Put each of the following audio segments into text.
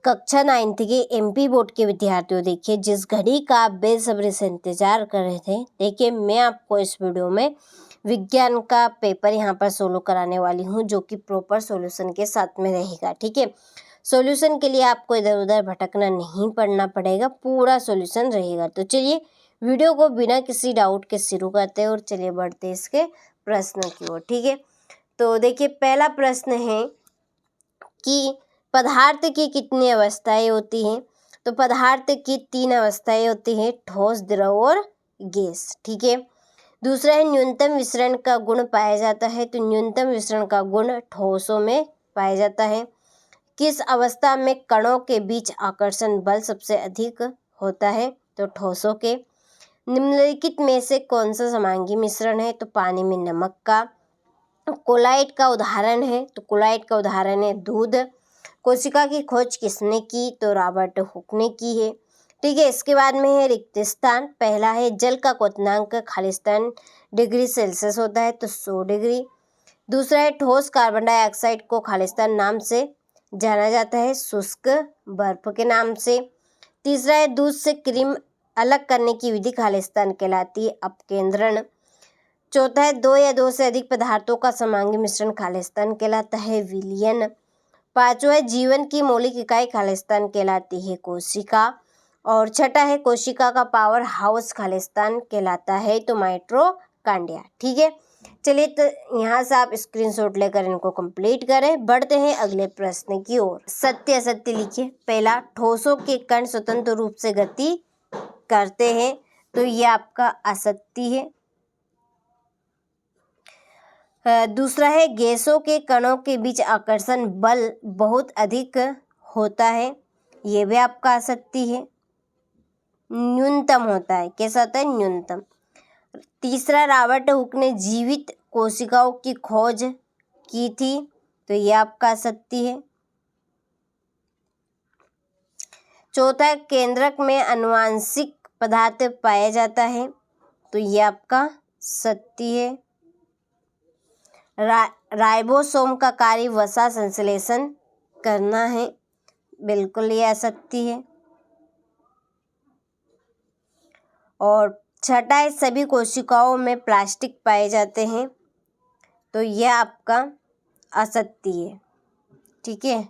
कक्षा 9th के MP board के विद्यार्थियों, देखिए जिस घड़ी का आप बेसब्री से इंतजार कर रहे थे, देखिए मैं आपको इस वीडियो में विज्ञान का पेपर यहाँ पर सोल्व कराने वाली हूँ, जो कि प्रॉपर सॉल्यूशन के साथ में रहेगा। ठीक है, सॉल्यूशन के लिए आपको इधर उधर भटकना नहीं पड़ना पड़ेगा, पूरा सॉल्यूशन रहेगा। तो चलिए वीडियो को बिना किसी डाउट के शुरू करते हैं और चलिए बढ़ते हैं इसके प्रश्नों की ओर। ठीक है, तो देखिए पहला प्रश्न है कि पदार्थ की कितनी अवस्थाएं होती हैं। तो पदार्थ की 3 अवस्थाएं होती हैं, ठोस, द्रव और गैस। ठीक है, दूसरा है न्यूनतम विसरण का गुण पाया जाता है। तो न्यूनतम विसरण का गुण ठोसों में पाया जाता है। किस अवस्था में कणों के बीच आकर्षण बल सबसे अधिक होता है। तो ठोसों के। निम्नलिखित में से कौन सा समांगी मिश्रण है। तो पानी में नमक का। कोलाइड का उदाहरण है। तो कोलाइड का उदाहरण है दूध। कोशिका की खोज किसने की। तो रॉबर्ट हुक ने की है। ठीक है, इसके बाद में है रिक्त स्थान। पहला है जल का क्वथनांक खालिस्तान डिग्री सेल्सियस होता है, तो 100 डिग्री। दूसरा है ठोस कार्बन डाइऑक्साइड को खालिस्तान नाम से जाना जाता है, शुष्क बर्फ के नाम से। तीसरा है दूध से क्रीम अलग करने की विधि खालिस्तान कहलाती है, अपकेंद्रण। चौथा है 2 या 2 से अधिक पदार्थों का समांगी मिश्रण खालिस्तान कहलाता है, विलयन। पांचवा है जीवन की मौलिक इकाई खालिस्तान कहलाती है, कोशिका। और छठा है कोशिका का पावर हाउस खालिस्तान कहलाता है, तो माइटोकॉन्ड्रिया। ठीक है, चलिए तो यहाँ से आप स्क्रीनशॉट लेकर इनको कंप्लीट करें। बढ़ते हैं अगले प्रश्न की ओर। सत्य असत्य लिखिए। पहला, ठोसों के कण स्वतंत्र रूप से गति करते हैं, तो ये आपका असत्य है। दूसरा है गैसों के कणों के बीच आकर्षण बल बहुत अधिक होता है, ये भी आपका असत्य है। न्यूनतम होता है, कैसा होता है, न्यूनतम। तीसरा, रॉबर्ट हुक ने जीवित कोशिकाओं की खोज की थी, तो ये आपका असत्य है। चौथा, केंद्रक में आनुवांशिक पदार्थ पाया जाता है, तो ये आपका सत्य है। राइबोसोम का कार्य वसा संश्लेषण करना है, बिल्कुल ये असत्य है। और छठा है सभी कोशिकाओं में प्लास्टिक पाए जाते हैं, तो यह आपका असत्य है। ठीक है,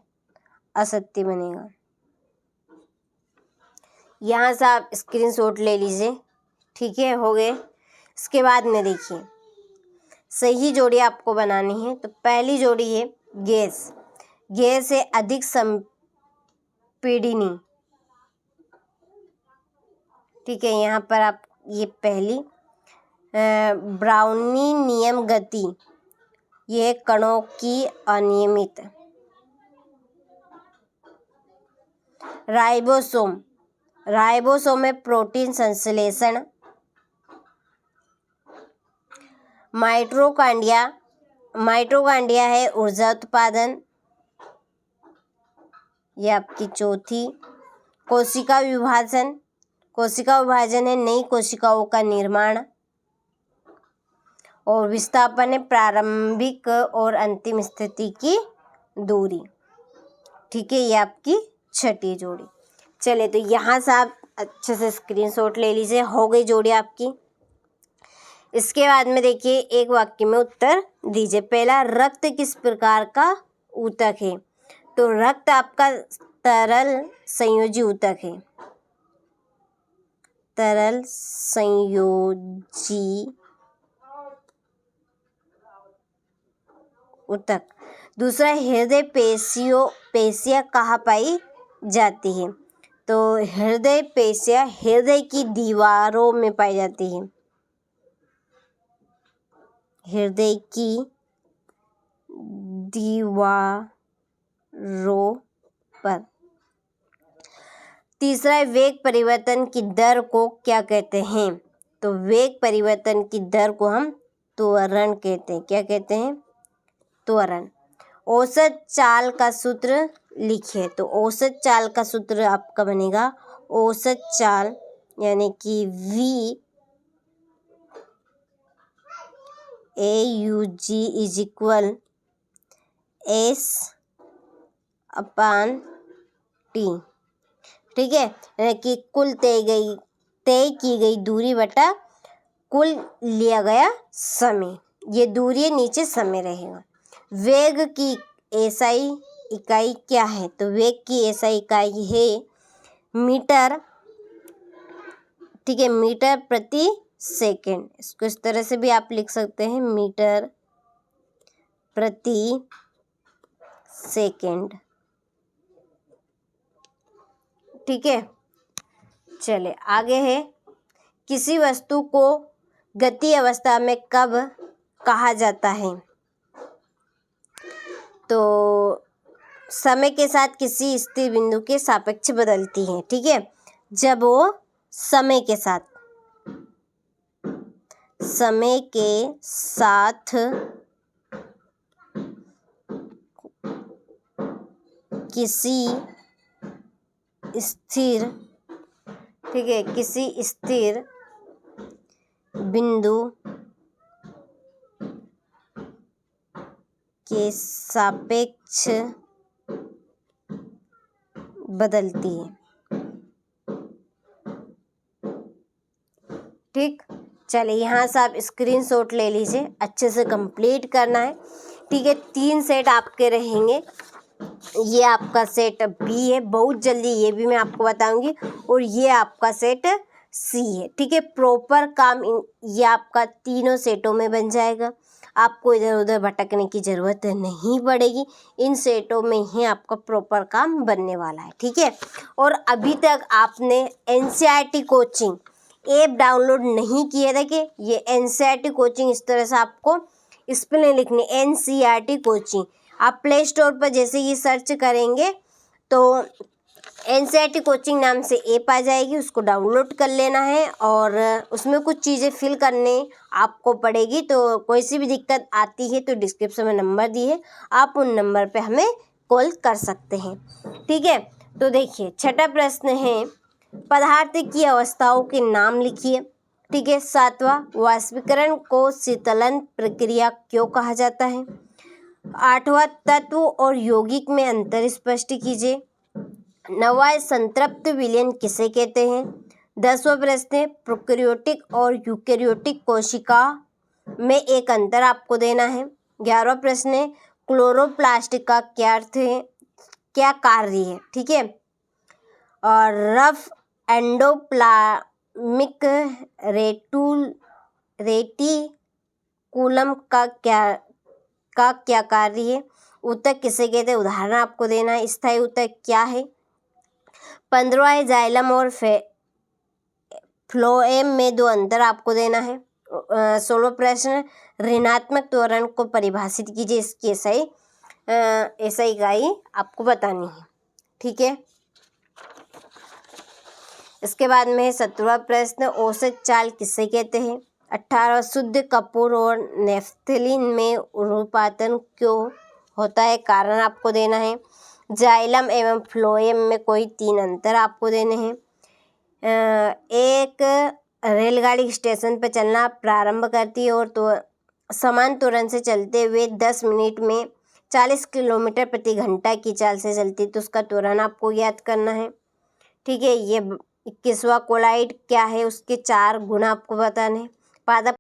असत्य बनेगा। यहाँ से आप स्क्रीनशॉट ले लीजिए। ठीक है, हो गए। इसके बाद में देखिए सही जोड़ी आपको बनानी है। तो पहली जोड़ी है गैस। गैस है अधिक संपीड़नी। ठीक है, यहाँ पर आप ये पहली ब्राउनी नियम गति, ये कणों की अनियमित। राइबोसोम, राइबोसोम में प्रोटीन संश्लेषण। माइटोकॉन्ड्रिया, माइटोकॉन्ड्रिया है ऊर्जा उत्पादन, ये आपकी चौथी। कोशिका विभाजन, कोशिका विभाजन है नई कोशिकाओं का निर्माण। और विस्थापन है प्रारंभिक और अंतिम स्थिति की दूरी। ठीक है, ये आपकी छठी जोड़ी। चलिए तो यहाँ से आप अच्छे से स्क्रीनशॉट ले लीजिए। हो गई जोड़ी आपकी। इसके बाद में देखिए एक वाक्य में उत्तर दीजिए। पहला, रक्त किस प्रकार का ऊतक है। तो रक्त आपका तरल संयोजी ऊतक है, तरल संयोजी ऊतक। दूसरा, हृदय पेशियां कहाँ पाई जाती है। तो हृदय पेशियां हृदय की दीवारों में पाई जाती है, हृदय की दीवारों पर। तीसरा है वेग परिवर्तन की दर को क्या कहते हैं। तो वेग परिवर्तन की दर को हम त्वरण कहते हैं। क्या कहते हैं, त्वरण। औसत चाल का सूत्र लिखिए। तो औसत चाल का सूत्र आपका बनेगा औसत चाल यानी कि V AUG is equal S/T T, ठीक है, यानी कि कुल तय की गई दूरी बटा कुल लिया गया समय, ये दूरी नीचे समय रहेगा। वेग की एसआई इकाई क्या है? तो वेग की एसआई इकाई है मीटर, ठीक है, मीटर प्रति सेकंड। इसको इस तरह से भी आप लिख सकते हैं, मीटर प्रति सेकंड, ठीक है। चले आगे है, किसी वस्तु को गति अवस्था में कब कहा जाता है? तो समय के साथ किसी स्थिर बिंदु के सापेक्ष बदलती है, ठीक है। जब वो समय के साथ किसी स्थिर, ठीक है, किसी स्थिर बिंदु के सापेक्ष बदलती है, ठीक। चलिए यहाँ से आप स्क्रीनशॉट ले लीजिए, अच्छे से कंप्लीट करना है, ठीक है। 3 सेट आपके रहेंगे, ये आपका सेट बी है, बहुत जल्दी ये भी मैं आपको बताऊंगी, और ये आपका सेट सी है, ठीक है। प्रॉपर काम ये आपका तीनों सेटों में बन जाएगा, आपको इधर उधर भटकने की ज़रूरत नहीं पड़ेगी, इन सेटों में ही आपका प्रॉपर काम बनने वाला है, ठीक है। और अभी तक आपने एनसीईआरटी कोचिंग ऐप डाउनलोड नहीं किया था कि ये एनसीईआरटी कोचिंग इस तरह से आपको स्पेलिंग लिखनी, एनसीईआरटी कोचिंग। आप प्ले स्टोर पर जैसे ही सर्च करेंगे तो एनसीईआरटी कोचिंग नाम से ऐप आ जाएगी, उसको डाउनलोड कर लेना है, और उसमें कुछ चीज़ें फिल करने आपको पड़ेगी। तो कोई सी भी दिक्कत आती है तो डिस्क्रिप्शन में नंबर दी है, आप उन नंबर पे हमें कॉल कर सकते हैं, ठीक है। तो देखिए, छठा प्रश्न है, पदार्थ की अवस्थाओं के नाम लिखिए, ठीक है। 7वां, वाष्पीकरण को शीतलन प्रक्रिया क्यों कहा जाता है? 8वां, तत्व और यौगिक में अंतर स्पष्ट कीजिए। 9वां, संतृप्त विलयन किसे कहते हैं? 10वां प्रश्न है, प्रोकैरियोटिक और यूकैरियोटिक कोशिका में एक अंतर आपको देना है। 11वां प्रश्न है, क्लोरोप्लास्ट का क्या अर्थ है, क्या कार्य है, ठीक है। और रफ एंडोप्लाज्मिक रेटिकुलम का क्या कार्य है? ऊतक किसे कहते हैं? उदाहरण आपको देना है। स्थायी ऊतक क्या है? 15वां है, जाइलम और फ्लोएम में 2 अंतर आपको देना है। 16वां प्रश्न, ऋणात्मक त्वरण को परिभाषित कीजिए, इसकी ऐसा इकाई आपको बतानी है, ठीक है। इसके बाद में 17वां प्रश्न, औसत चाल किसे कहते हैं? 18वां, शुद्ध कपूर और नेफ्थलीन में उर्ध्वपातन क्यों होता है? कारण आपको देना है। जाइलम एवं फ्लोएम में कोई 3 अंतर आपको देने हैं। एक रेलगाड़ी स्टेशन पर चलना प्रारंभ करती है और तो समान त्वरण से चलते हुए 10 मिनट में 40 किलोमीटर प्रति घंटा की चाल से चलती है, तो उसका त्वरण आपको ज्ञात करना है, ठीक है। ये 21वां, कोलाइड क्या है, उसके 4 गुण आपको बताने हैं। पादप